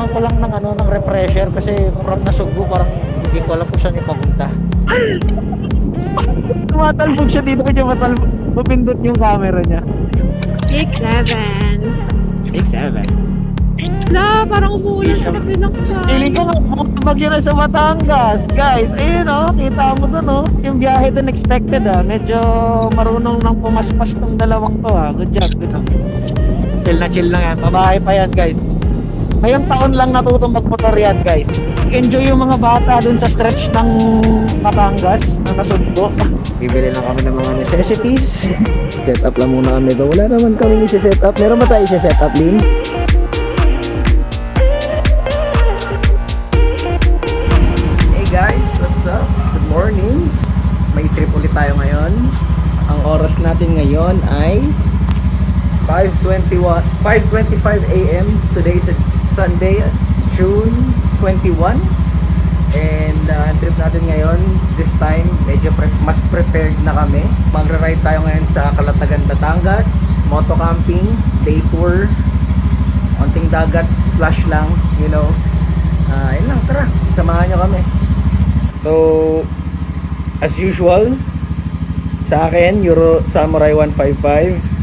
kailangan ko lang ng ano, ng refresher kasi from Nasugbu parang hindi ko alam kung saan yung papunta. Tumatalbog siya dito kaya mapindot yung camera niya. 6-7. 6-7. La, parang umuulan na bilang sa. Feeling ko bagyo na sa Batangas. Guys, ayun o, kita mo dun o. Yung biyahe dun expected medyo marunong nang pumaspas tong dalawang to Good job, good job. Chill na yan. Babae pa yan guys. Ngayong taon lang natutong magmotor yan guys. Enjoy yung mga bata dun sa stretch ng Batangas, ng Nasugbo. Bibili lang kami ng mga necessities. Set up lang muna kami doon. Wala naman kami isi-set up. Meron ba tayo isi-set up, Lin? Hey guys, what's up? Good morning. May trip ulit tayo ngayon. Ang oras natin ngayon ay 5:25 AM. Today is Sunday, June 21. And ang trip natin ngayon, this time, medyo mas prepared na kami. Magra-ride tayo ngayon sa Calatagan, Batangas. Moto camping, day tour. Konting dagat, splash lang, you know. Ayun lang, tara, samahan nyo kami. So, as usual, sa akin, Euro Samurai 155.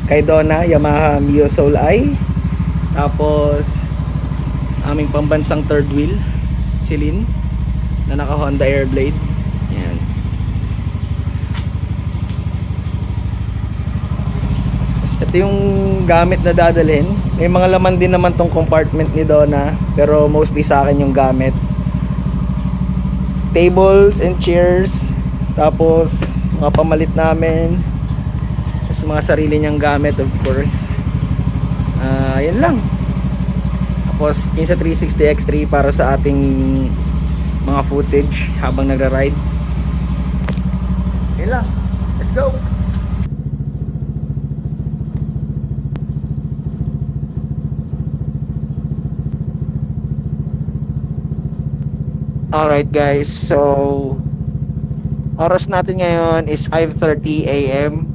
Kay Donna, Yamaha Mio Soul I. Tapos aming pambansang third wheel, si Lin, na naka Honda Airblade. Yan. Ito yung gamit na dadalhin. May mga laman din naman tong compartment ni Donna, pero mostly sa akin yung gamit. Tables and chairs. Tapos mga pamalit namin. Tapos mga sarili niyang gamit, of course. Yan lang. Tapos Insta 360 X3 para sa ating mga footage habang nagra-ride. Yan lang. Let's go! Alright guys, so oras natin ngayon is 5:30 AM.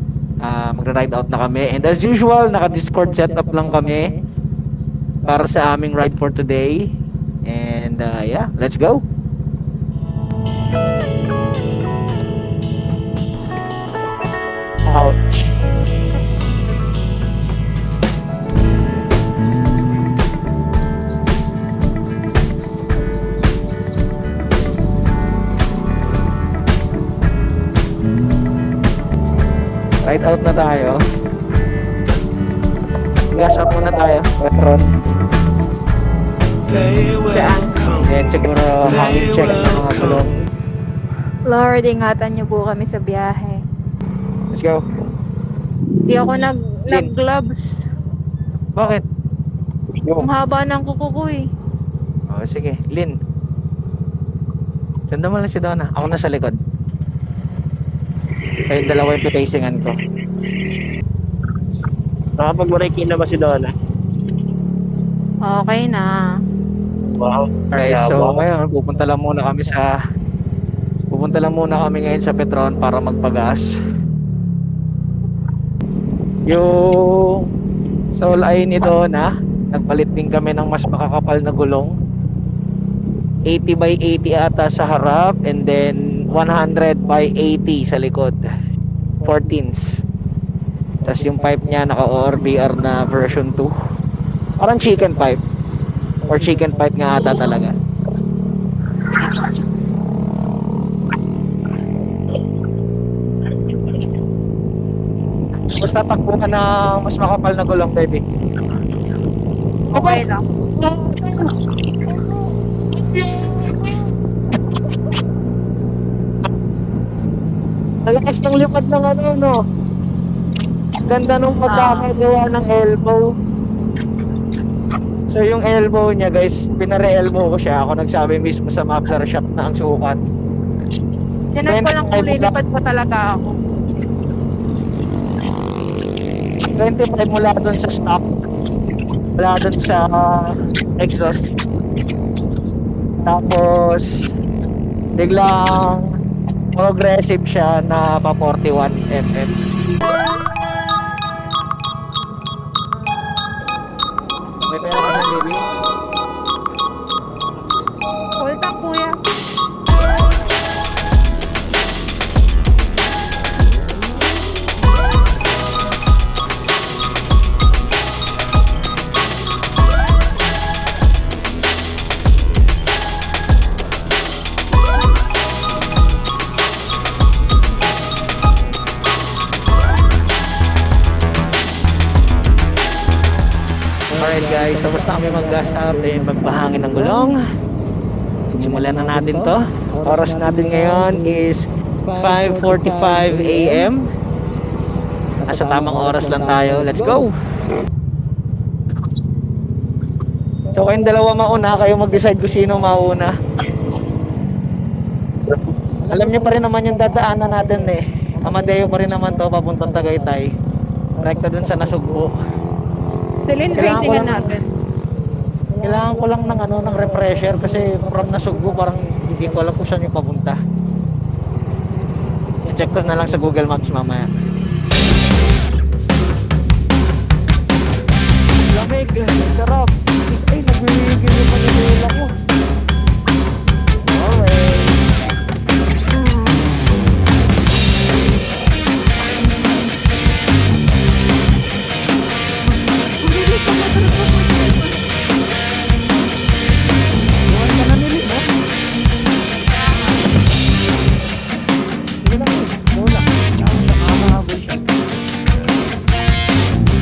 Magra-ride out na kami. And as usual, naka-Discord setup lang kami para sa aming ride for today. And yeah, let's go! Ouch! Ride out na tayo. Gas up muna tayo, Petron. And siguro hangin check ng mga gulong. Lord, ingatan niyo po kami sa biyahe. Let's go. Di ako nag-gloves. Bakit? Ang haba ng kuko ko eh. Oh, sige, Lin. Sanda mo lang si Donna. Ako na sa likod. Kayong dalawa yung pacingan ko. Nakapag-break-in na ba si Donna? Okay na. Wow. Okay, so ngayon pupunta lang muna kami ngayon sa Petron para magpagas. Yung Soul I ni Donna, nagpalit din kami ng mas makakapal na gulong. 80 by 80 ata sa harap, and then 100 by 80 sa likod. 14s. Tapos yung pipe niya naka ORBR na version 2. Parang chicken pipe. Or chicken pipe nga ata talaga. Basta takbo ka ng mas makapal na gulong, baby. Okay lang. Malakas ng lipad ng ano, no? Ganda nung pagkakagawa ng elbow. So yung elbow niya guys, pinare-elbow ko siya. Ako nagsabi mismo sa muffler shop na ang sukat. Tinan ko lang kung lilipad pa talaga ako. 25 mula dun sa stock. Wala dun sa exhaust. Tapos biglang progressive siya na pa 41 mm. May pera ka na, baby? Tapos na kami mag-gas up and magpahangin ng gulong. Simulan na natin to. Oras natin ngayon is 5:45 AM. Nasa tamang oras lang tayo. Let's go! So kayong dalawa mauna, kayo mag-decide kung sino mauna. Alam niyo pa rin naman yung dadaanan natin eh. Amadeo pa rin naman to, papuntang Tagaytay. Rekta dun sa Nasugbo. Celine, Kailangan ko tracingan lang- natin. Kailangan ko lang ng refresher kasi from Nasugbo parang hindi ko alam kung saan yung papunta. I-check ko na lang sa Google Maps mamaya. Lamig, sarap. Ay, nagwigil yung panilila ko. Alright. Buwan ka na nili, no? Sige lang, wala. Nakamahabol siya.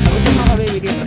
Tapos yung mga baby dito.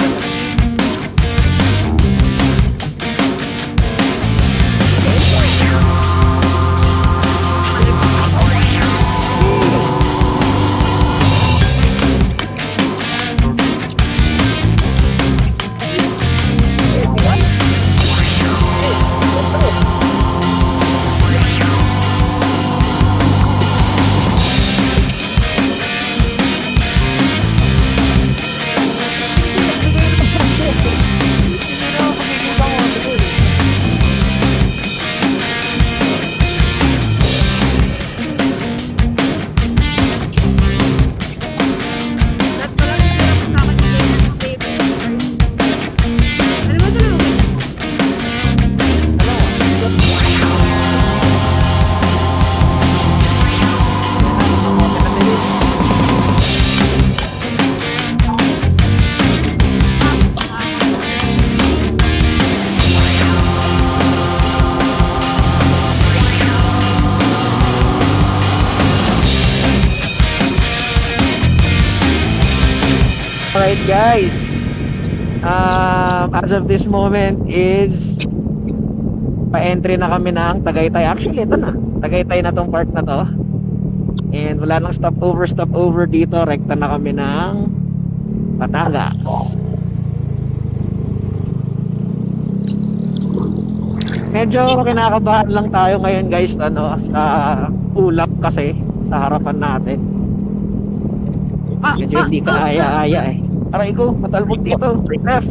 Alright guys, as of this moment is pa-entry na kami ng Tagaytay. Actually ito na, Tagaytay na tong part na to. And wala nang stopover dito. Rekta na kami ng Batangas. Medyo kinakabahan lang tayo ngayon guys, sa ulap kasi sa harapan natin. Medyo hindi ka aya-aya eh. Aray ko, matalbog dito. Left.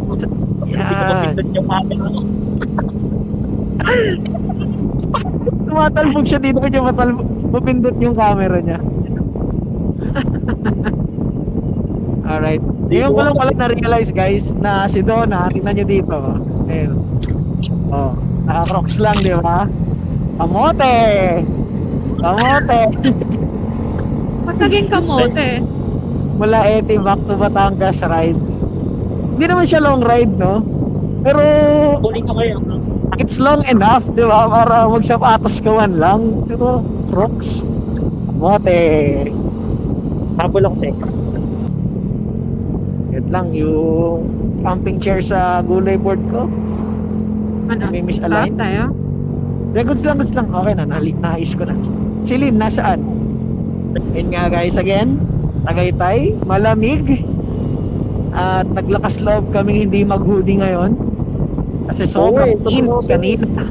Yan. Tumatalbog siya dito. Medyo mapindot yung camera niya. Alright. Ngayon ko lang pala na-realize guys na si Donna, tingnan nyo dito. Ayun. Oh, naka-crocs lang, di ba? Kamote! Kamote! Ba't naging kamote? Mula Eti back to Batangas ride. Hindi naman siya long ride, no? Pero Kunin ko kayo. it's long enough, di ba? Para magsapatos ka man lang. Di ba? Crocs. Kamote. Habol ako sa'yo. Yan lang yung camping chair sa gulay board ko. Ano? May misalign. Stop tayo? Goods lang. Okay na, naayos ko na. Si Lynn, nasaan? Yun nga guys, again, Tagaytay, malamig. At naglakas loob kami hindi mag-hoodie ngayon. Kasi sobrang init kanina.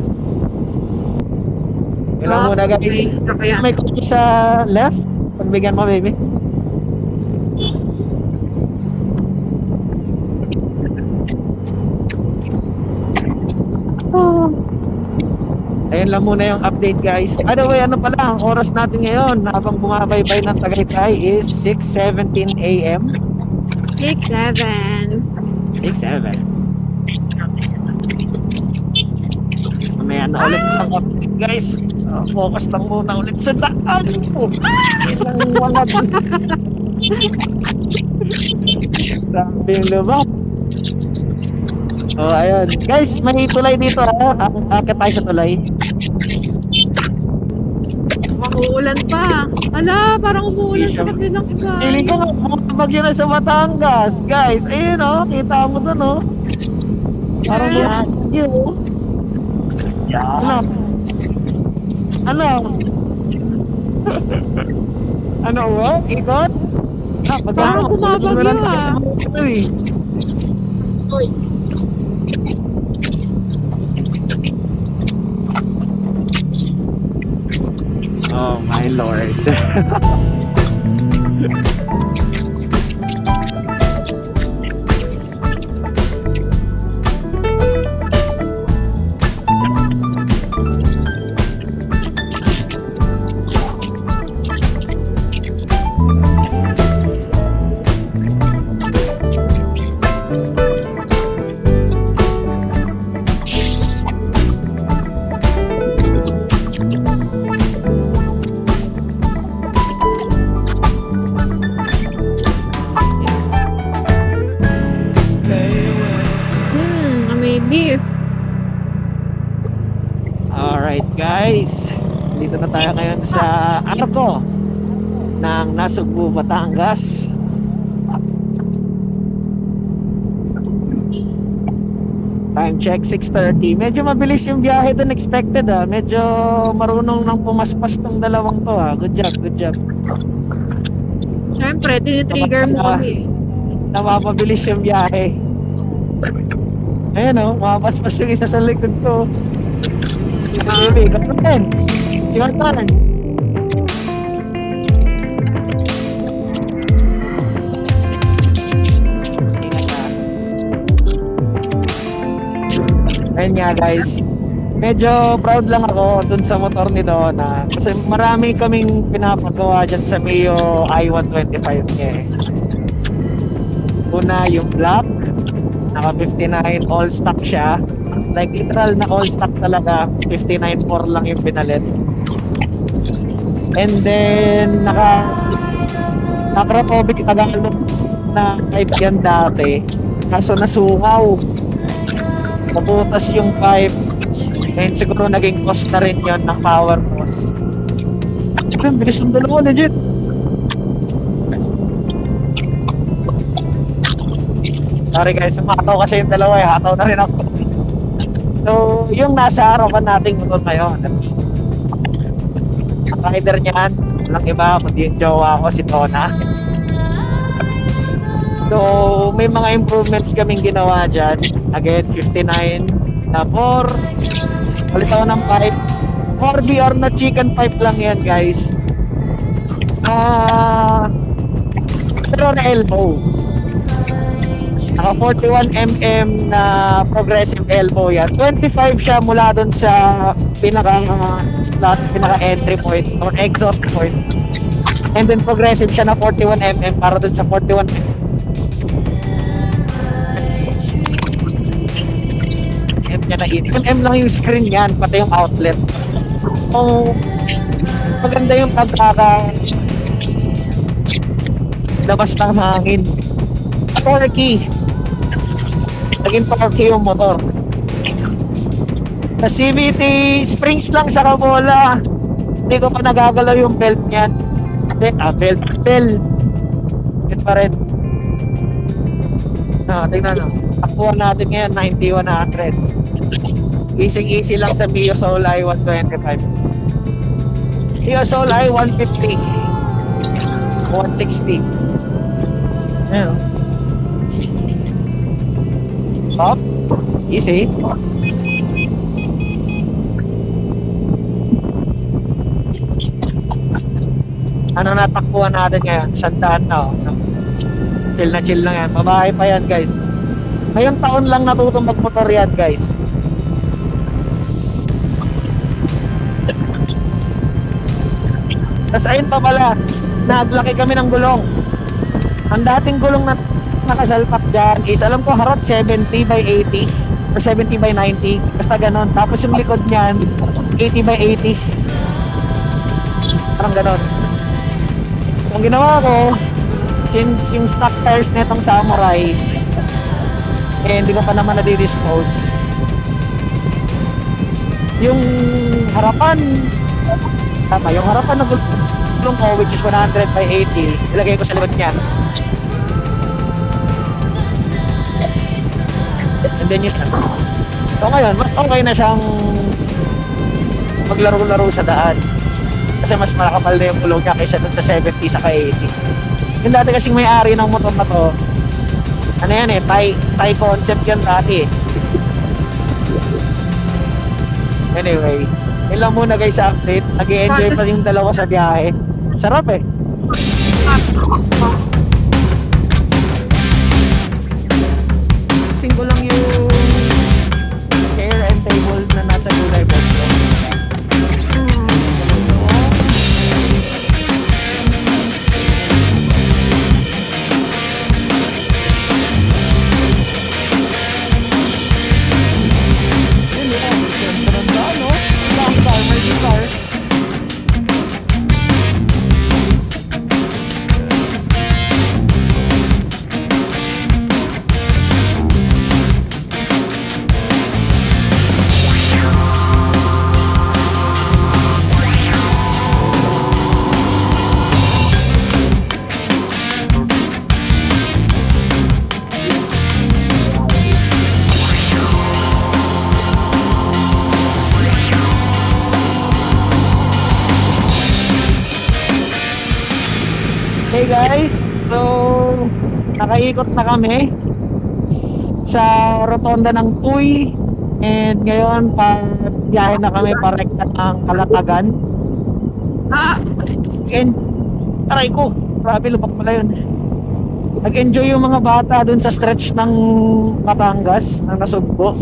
Yun lang muna guys. Okay, so kaya. May kotse sa left. Pagbigyan mo baby. Ayun lang muna yung update guys. By the way, ano pala, ang oras natin ngayon habang bumabaybay ng Tagaytay is 6:17 AM. 6-7. 6:07. Mamaya na ulit ang update guys. Focus lang muna ulit sa daan. Ilang walad. Sabi yung lubak. Oh, ayun. Guys, may tulay dito ha. Akit tayo sa tulay. Uulan pa. Ala, parang umuulan sa kabilang iba. Feeling ko nga, bagyo na sa Batangas. Guys, ayun oh. Kita mo dun oh. Parang Yan. yun. Yan. Ano? Ano what? Ikot? Parang kumabagyo, ah. Uy. Oh my lord. May beef. Alright guys, dito na tayo ngayon sa Arco ng Nasugbu, Batangas. Time check 6:30. Medyo mabilis yung biyahe doon, expected ah. Medyo marunong nang pumaspas tong dalawang to ah. Good job, good job. Siyempre, tinitrigger mo kami. Namamabilis yung biyahe. Ayan o, mapaspas yung isa sa likod ko. Baby, kapatid. Si Martan. Ingat ka. Ayun nga guys. Medyo proud lang ako dun sa motor ni Donna. Kasi marami kaming pinapagawa dyan sa Mio i125 niya eh. Una, yung black. Naka 59 all stock siya. Like literal na all stock talaga. 59.4 lang yung pinalit. And then naka-Republic Tagalog na pipe yan dati. Kaso nasungaw. Nabutas yung pipe. And siguro naging cost na rin yun ng power loss. Ang bilis yung dalawa, legit. Sorry guys, hataw kasi yung dalawa eh. Hataw na rin ako. So, yung nasa harapan nating motor ngayon. Ang rider niyan, walang iba kundi yung jowa ko, si Donna. So, may mga improvements kaming ginawa dyan. Again, 59 na 4. Palit ako ng pipe. 4B or na chicken pipe lang yan guys. Pero na elbow. Naka 41mm na progressive elbow yan. 25 siya mula dun sa pinaka slot, pinaka entry point or exhaust point. And then progressive siya na 41mm para dun sa 41mm. Niya na 8mm lang yung screen yan, pati yung outlet. So, maganda yung pagkaka labas ng hangin. Torquey. Naging torquey yung motor. Sa CVT, springs lang sa kabola. Hindi ko pa nagagalaw yung belt niyan. Belt. Yun pa rin. Tingnan no. Takbuhan natin ngayon, 90-100. Easy lang sa Mio Soul i125. Mio Soul i150. 160. Ayan. Stop. Easy. Ano natakbuhan natin ngayon? 100 na oh. Chill lang yan. Babae pa yan guys. Ngayong taon lang natutong magmotor yan guys. Tapos ayun pa pala, naglaki kami ng gulong. Ang dating gulong na nakasalpak dyan is alam ko harap 70/80 or 70/90. Basta ganon. Tapos yung likod niyan 80/80. Parang ganon. Ang ginawa ko, since yung stock tires netong Samurai hindi ko pa naman na-dispose, yung harapan yung harapan ng gulong ko which is 100/80 ilagay ko sa likod niya, and din yun. So ngayon, mas okay na siyang maglaro-laro sa daan. Kasi mas makakapal na yung gulong niya kaysa dun sa 70 sa 80. Yung dati kasing may-ari ng motor na to, ano yan eh, Thai concept yan dati. Anyway, yun lang muna guys sa update. Nag-i-enjoy pa yung dalawa sa biyahe. Sarap eh. Singko lang yung chair and table na nasa gulay box ko. Hey guys, so nakaikot na kami sa rotonda ng Tuy and ngayon biyahe na kami parekta ng Kalatagan. And aray ko, grabe lubak pala yun. Nag-enjoy yung mga bata dun sa stretch ng Batangas, ng Nasugbo.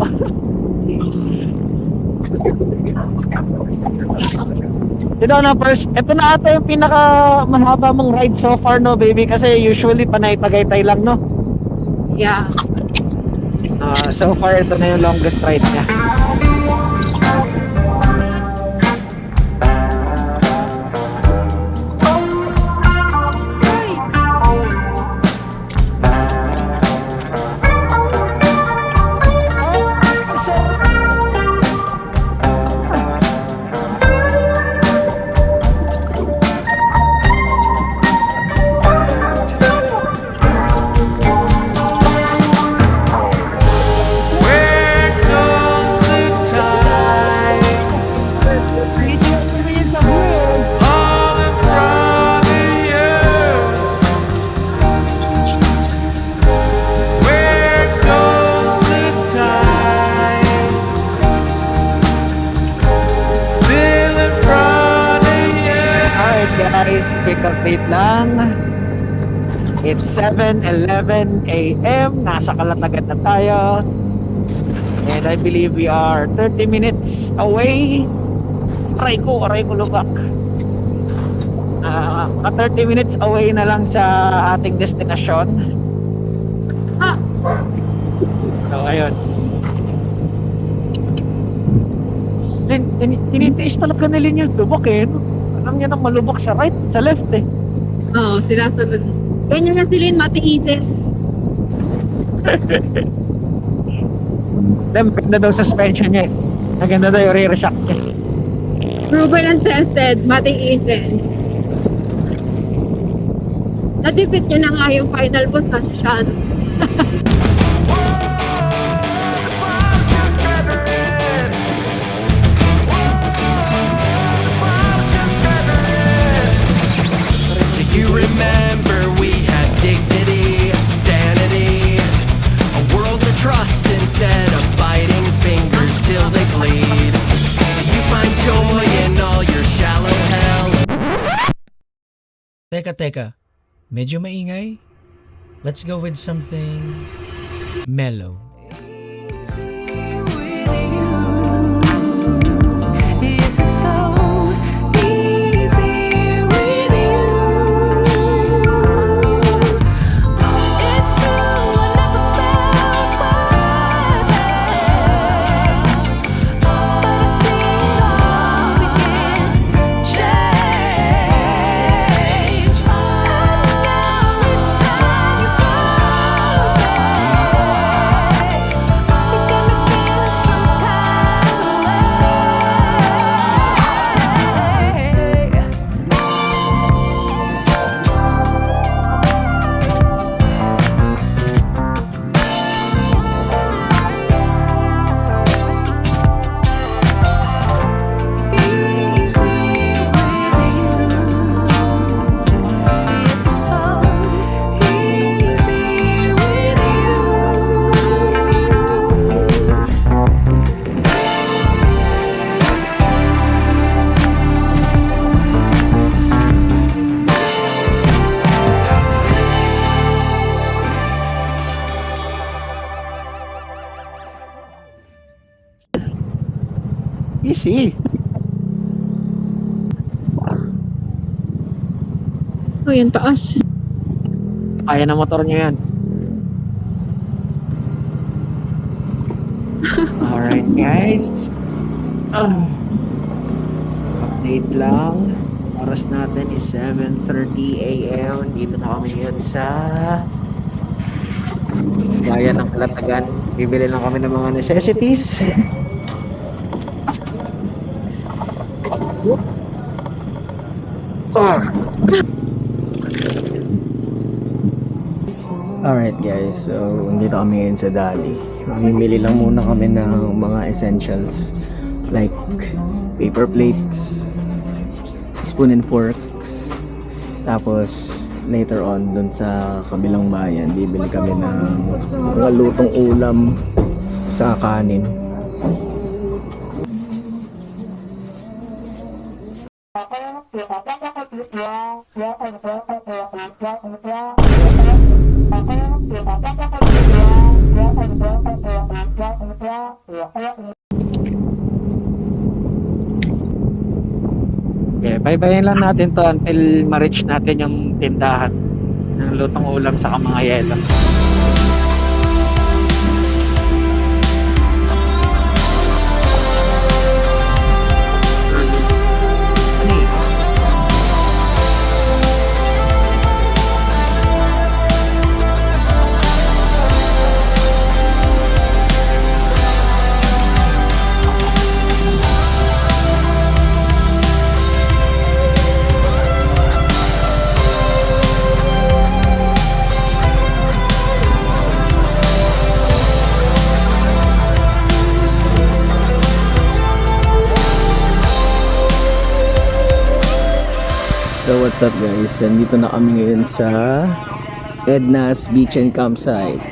Ito na first, ito na ata yung pinaka mahaba mong ride so far, no baby? Kasi usually panay Tagaytay lang, no? Yeah. So far ito na yung longest ride niya. Guys, quick update lang. It's 7:11 AM. Nasa Kalatagan na tayo. And I believe we are 30 minutes away. Aray ko lubak. Mga 30 minutes away na lang sa ating destinasyon. So, ayun. Tinitiis talaga nila yung lubak eh. Alam niya nang malubak sa right, sa left eh. Oo, sinasunod. Ganyan na silin, matiisin. Maganda daw suspension niya eh. Maganda daw yung rear shock niya. Proven and tested, matiisin. Natipid niya na nga yung final boss na siya. You remember we had dignity, sanity, a world to trust instead of biting fingers till they bleed. You find joy in all your shallow hell. Teka, medyo maingay. Let's go with something mellow. Easy. Oh, yan taas. Kaya na motor niya yan. Alright guys. Update lang. Oras natin is 7:30 AM. Dito na kami ngayon sa bayan ng Kalatagan. Bibili lang kami ng mga necessities. Alright guys, so dito kami ngayon sa Dali. Mamimili lang muna kami ng mga essentials like paper plates, spoon and forks. Tapos later on dun sa kabilang bayan, bibili kami ng mga lutong ulam sa kanin. Okay, bye-bye lang natin to until ma-reach natin yung tindahan ng lutong ulam sa mga yelo. So what's up guys, nandito na kami ngayon sa Edna's Beach and Campsite.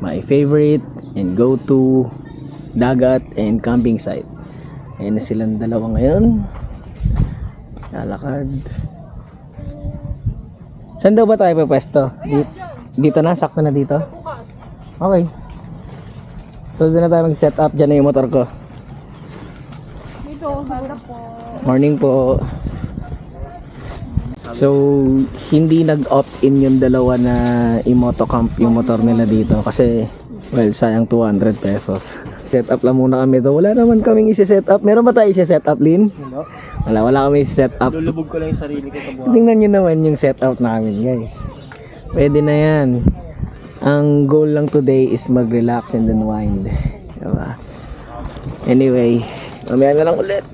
My favorite and go-to dagat and camping site. Ayan na silang dalawa ngayon. Lalakad. Saan daw ba tayo pwesto? Dito na? Sakto na dito? Okay. So doon na tayo mag-set up. Diyan na yung motor ko. Dito, maganda po. Morning po. So, hindi nag-opt-in yung dalawa na i-motocamp yung motor nila dito kasi, well, sayang 200 pesos. Set up lang muna kami doon. Wala naman kaming isi-set up. Meron ba tayo isi-set up, Lin? Wala kami isi-set up. Lulubog ko lang yung sarili ko sa buhay. Tingnan nyo naman yung setup namin, guys. Pwede na yan. Ang goal lang today is mag-relax and unwind. Diba? Anyway, mamaya na lang ulit.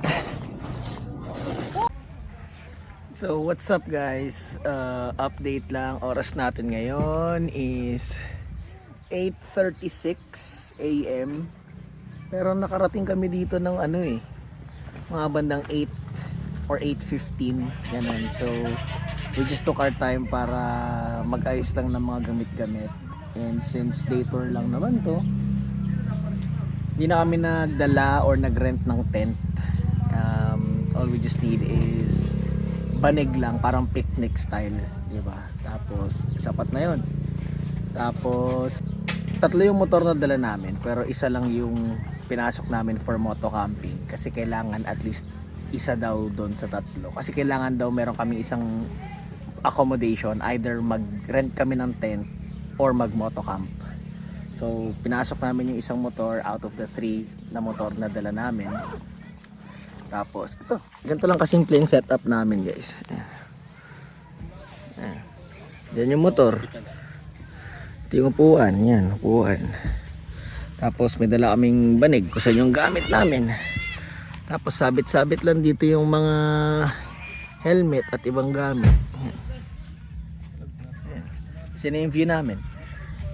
So what's up guys, update lang, oras natin ngayon is 8:36 AM. Pero nakarating kami dito ng mga bandang 8 or 8:15 ganun. So we just took our time para mag-ayos lang ng mga gamit-gamit. And since day tour lang naman to, hindi na kami nagdala or nagrent ng tent. All we just need is banig lang, parang picnic style, di ba? Tapos sapat na 'yon. Tapos tatlo yung motor na dala namin, pero isa lang yung pinasok namin for moto camping kasi kailangan at least isa daw doon sa tatlo. Kasi kailangan daw meron kami isang accommodation, either mag-rent kami ng tent or mag-moto camp. So pinasok namin yung isang motor out of the 3 na motor na dala namin. Tapos, ito, ganito lang kasimple yung setup namin guys. Ayan. Yan yung motor. Ito yung upuan, yan, upuan. Tapos may dala kaming banig kung saan yung gamit namin. Tapos sabit-sabit lang dito yung mga helmet at ibang gamit. Sino yung view namin?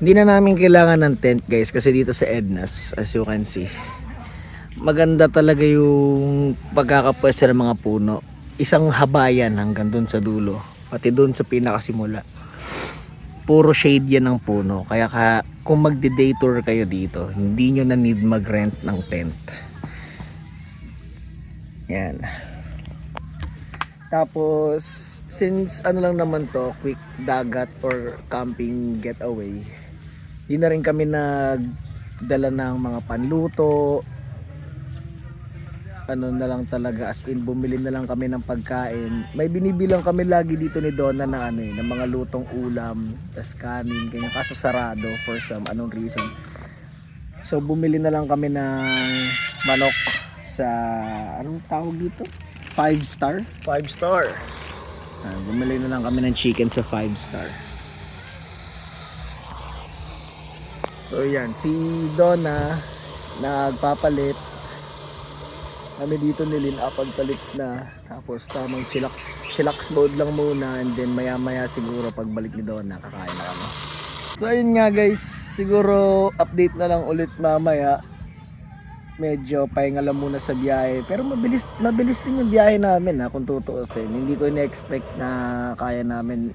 Hindi na namin kailangan ng tent guys kasi dito sa Edna's, as you can see, maganda talaga yung pagkakapwesto ng mga puno. Isang habayan hanggang dun sa dulo. Pati dun sa pinakasimula. Puro shade yan ng puno. Kaya kung magde-day tour kayo dito, hindi nyo na need mag-rent ng tent. Yan. Tapos, since ano lang naman to, quick dagat or camping getaway, di na rin kami nagdala ng mga panluto, ano na lang talaga, as in bumili na lang kami ng pagkain. May binibilang kami lagi dito ni Donna na ano ng mga lutong ulam, tas kanin, ganyan, kaso sarado for some anong reason. So bumili na lang kami ng manok sa anong tawag dito? 5 star? 5 star. Bumili na lang kami ng chicken sa 5 star. So yan, si Donna nagpapalit. Kami dito nilin pagpalit na. Tapos tamang chillax mode lang muna, and then maya maya siguro pagbalik ni Donna kakain na kami. So ayun nga guys, siguro update na lang ulit mamaya. Medyo pahinga lang muna sa biyahe, pero mabilis din yung biyahe namin kung tutuusin. Hindi ko na-expect na kaya namin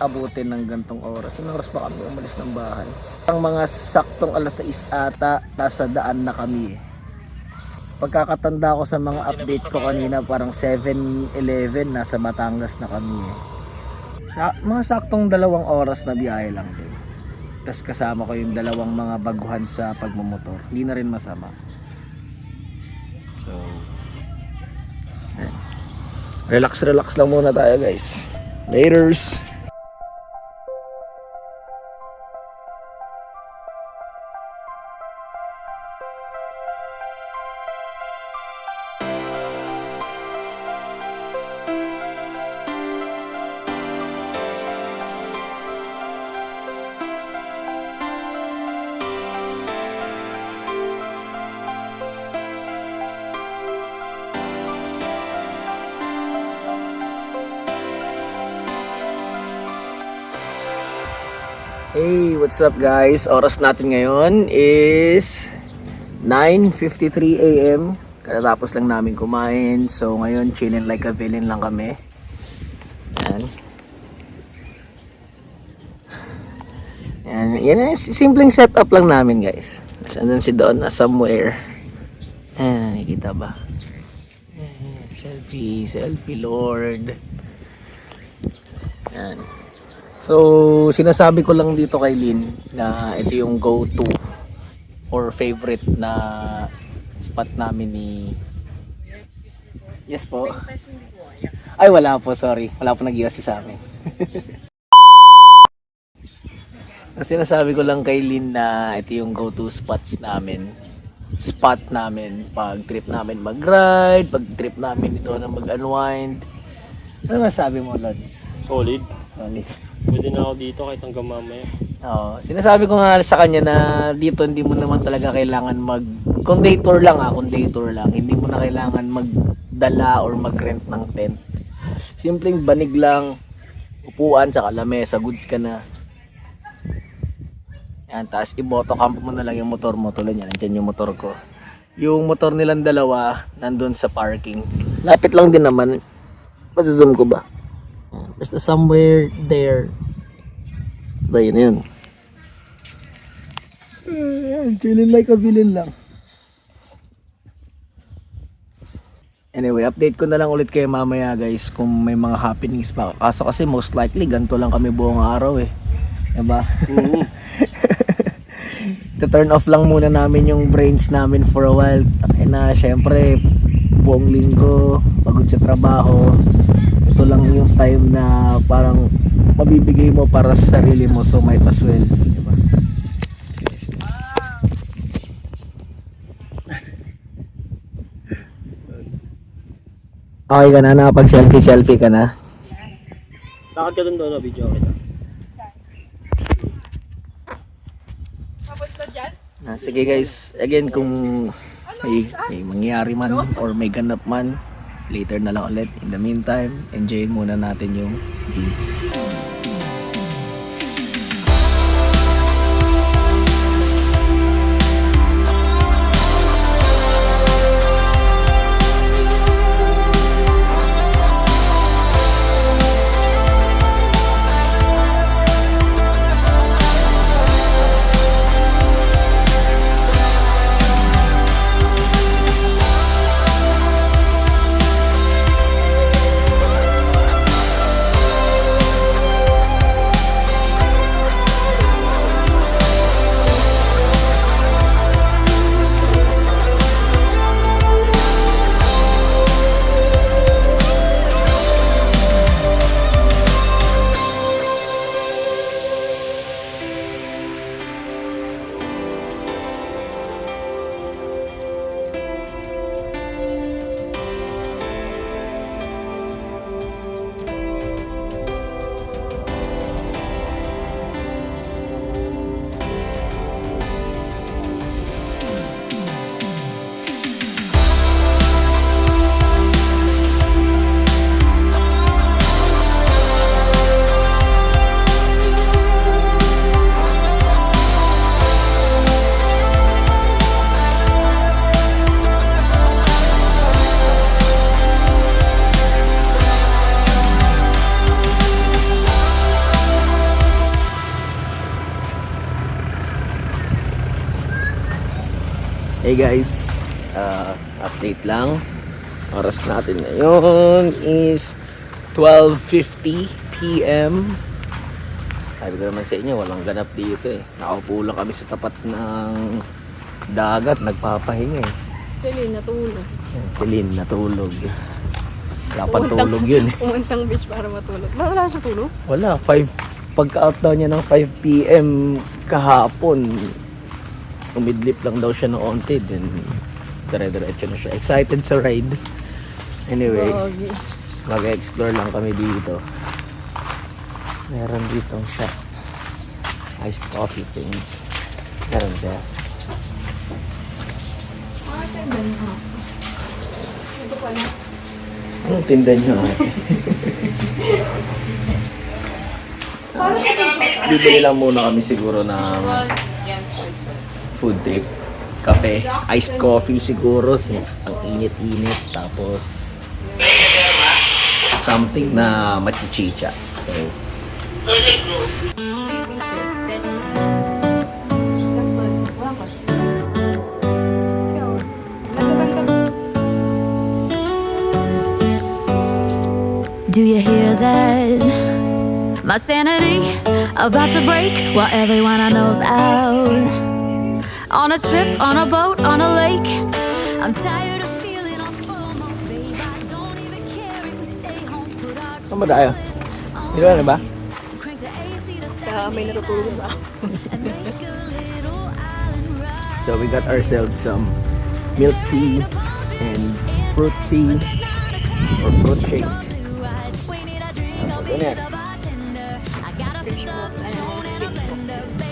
abutin ng gantong oras. Anong oras pa kami umalis ng bahay? Ang mga saktong alas 6 ata, nasa daan na kami. Pagkakatanda ko sa mga update ko kanina, parang 7-11 nasa Batangas na kami. Mga saktong 2 oras na biyahe lang din. Tapos kasama ko yung 2 mga baguhan sa pagmumotor. Hindi na rin masama. So, relax lang muna tayo guys. Laters! Hey, what's up guys? Oras natin ngayon is 9:53 AM. Katatapos lang namin kumain. So ngayon chilling like a villain lang kami. Yan, simpleng setup lang namin guys. Andun si Donna somewhere. Nakikita ba? Selfie Lord. Yan. So, sinasabi ko lang dito kay Lynn na ito yung go-to or favorite na spot namin ni... Yes po. Ay, wala po, sorry. Wala po nag-iwas sa amin. Sinasabi ko lang kay Lynn na ito yung go-to spot namin pag trip namin mag-ride, pag trip namin ito na mag-unwind. Ano masabi mo, Lods? Solid. Solid. Pwede na ako dito kahit hanggang mamaya. Oo, sinasabi ko nga sa kanya na dito hindi mo naman talaga kailangan kung day tour lang hindi mo na kailangan magdala or mag-rent ng tent. Simpleng banig lang, upuan, tsaka lamesa, goods ka na. Yan, taas i-motocamp mo na lang yung motor mo, tulad yan, nandiyan yung motor ko. Yung motor nilang dalawa, nandun sa parking. Lapit lang din naman. Zoom ko ba? Basta somewhere there. Ba yun. Chilling like a villain lang. Anyway, update ko na lang ulit kayo mamaya guys kung may mga happenings pa. Kaso kasi most likely ganito lang kami buong araw eh. Diba? To-turn off lang muna namin yung brains namin for a while. Ay na, syempre, buong linggo, pagod sa trabaho. Ito lang yung time na parang mabibigay mo para sa sarili mo, so might as well, diba? Okay ka na, nakapag selfie ka na? Lakad ka doon, video kita. Sige guys, again kung may mangyari man or may ganap man, later na lang ulit. In the meantime, enjoy muna natin yung view. Hey guys, update lang. Oras natin ngayon is 12:50 PM. Sabi ko naman sa inyo, walang ganap dito eh. Nakaupo lang kami sa tapat ng dagat, nagpapahinga eh. Celine, natulog. Yan, si Lynn natulog. Wala pang tulog yun eh. Umuntang beach para matulog. Wala siya tulog? Wala, pagka-out daw niya ng 5 PM kahapon, umidlip lang daw siya ng onti, then dire-diretso na siya. Excited sa ride. Anyway, Gogi. mag-explore lang kami dito. Meron ditong shop. Iced coffee things. Meron siya. Anong tinda niyo ate? Bibili lang muna kami siguro ng food trip. Kape, iced coffee siguro since ang init-init. Tapos something na machichicha. So, Do you hear that? My sanity about to break while everyone I know's out. On a trip, on a boat, on a lake. I'm tired of feeling on FOMO, babe. I don't even care if we stay home. Put our saan ba tayo? Dito na ba? crank the AC to Sa may natutulog ba? and make a little island ride. So we got ourselves some milk tea and fruit tea or fruit shake. Ano yan?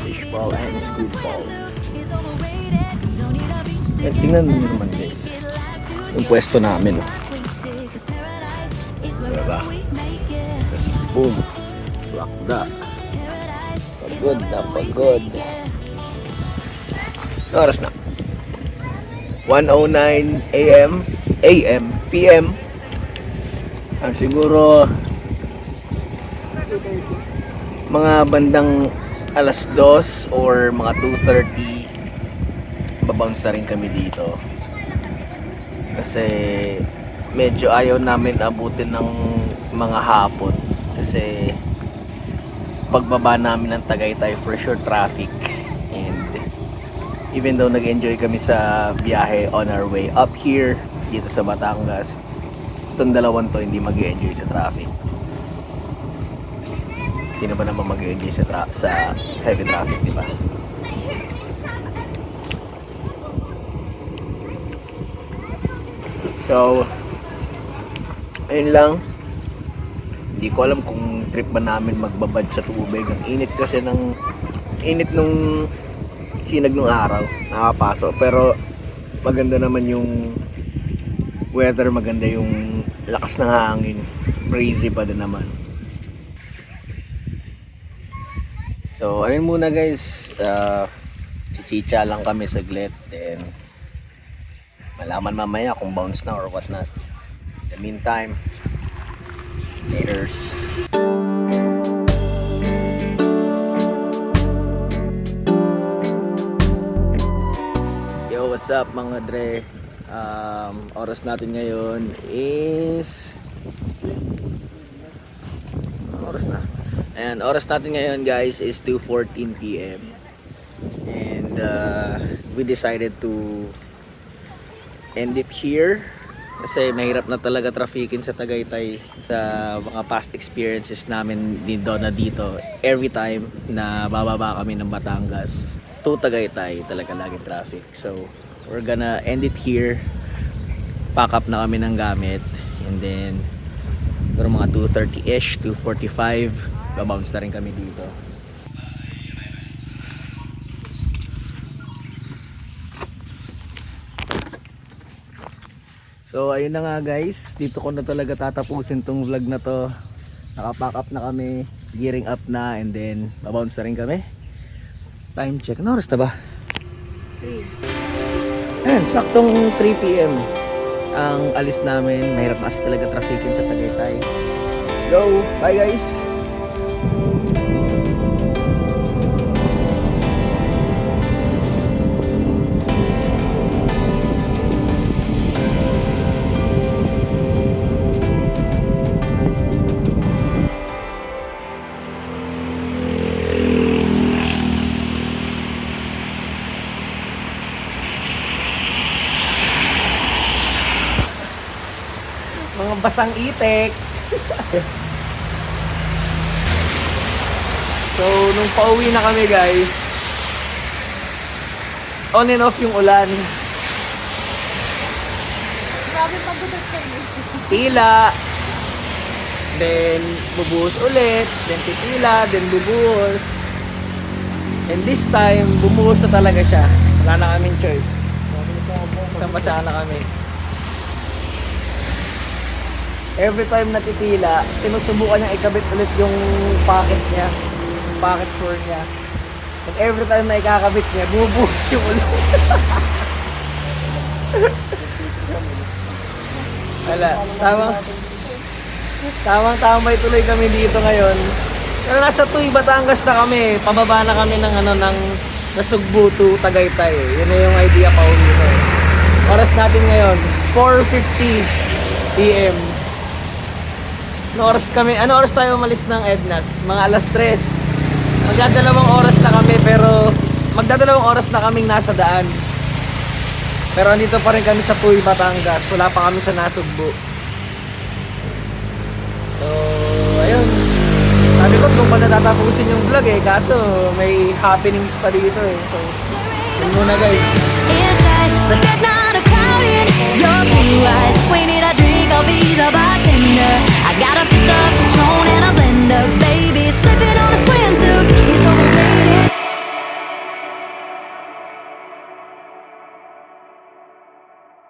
Fish ball and squid balls. Eh, tingnan mo naman guys. Yung pwesto namin. Oh. Diba? Tapos boom. Lakda. Pagod na pagod. Oras na. 1:09 AM, PM. Siguro mga bandang alas 2 or mga 2:30 babounce na rin kami dito. Kasi medyo ayaw namin abutin ng mga hapon. Kasi pagbaba namin ng Tagaytay for sure traffic. And even though nag-enjoy kami sa biyahe on our way up here dito sa Batangas, itong dalawang to hindi mag-enjoy sa traffic. Sino ba naman mag-enjoy sa heavy traffic, di ba? So, ayun lang. Hindi ko alam kung trip ba namin magbabad sa tubig. Ang init kasi init nung sinag nung araw, nakapasok. Pero maganda naman yung weather, maganda yung lakas ng hangin. Breezy pa din naman. So, ayun muna guys. Chichicha lang kami saglit. Then, malaman mamaya kung bounce na or what not. In the meantime, laters. Yo, what's up mga dre? Oras natin ngayon is... Oras na. And oras natin ngayon guys is 2:14 PM. And we decided to end it here kasi mahirap na talaga trafikin sa Tagaytay. Sa mga past experiences namin din doon na dito, every time na bababa kami ng Batangas to Tagaytay talaga laging traffic. So we're gonna end it here. Pack up na kami ng gamit and then siguro mga 2:30ish, 2:45 babounce na rin kami dito. So ayun na nga guys, dito ko na talaga tatapusin tong vlog na to. Nakapack up na kami, gearing up na, and then babounce na rin kami. Time check, ano oras na ba? 3. Ayan, saktong 3 PM ang alis namin. Mahirap na kasi talaga trafficin sa Tagaytay. Let's go! Bye guys! basang itik. So, nung pauwi na kami guys, on and off yung ulan. Grabe pagod kayo. Tila, then bubuhos ulit, then titila, then bubuhos. And this time, bumuhos na talaga siya. Wala na kaming choice. Basa na kami. Every time natitila, sinusubukan niya ikabit ulit yung pocket niya. Pocket for niya. And every time na ikakabit niya, bumubuhos yung ulit. Wala, tamang-tamay tuloy kami dito ngayon. Pero nasa Tuy, Batangas na kami. Pababa na kami ng Nasugbu to Tagaytay. Yun na yung idea pa uwi ko. Oras natin ngayon, 4:50 PM. Ano oras tayo umalis ng Ednas? Mga alas 3. Magdadalawang oras na kami pero magdadalawang oras na kaming nasa daan. Pero andito pa rin kami sa Tuy, Batangas. Wala pa kami sa Nasugbu. So, ayun. Sabi ko, kung pa natatapusin yung vlog kaso may happenings pa dito So, yun muna guys. Inside, but there's not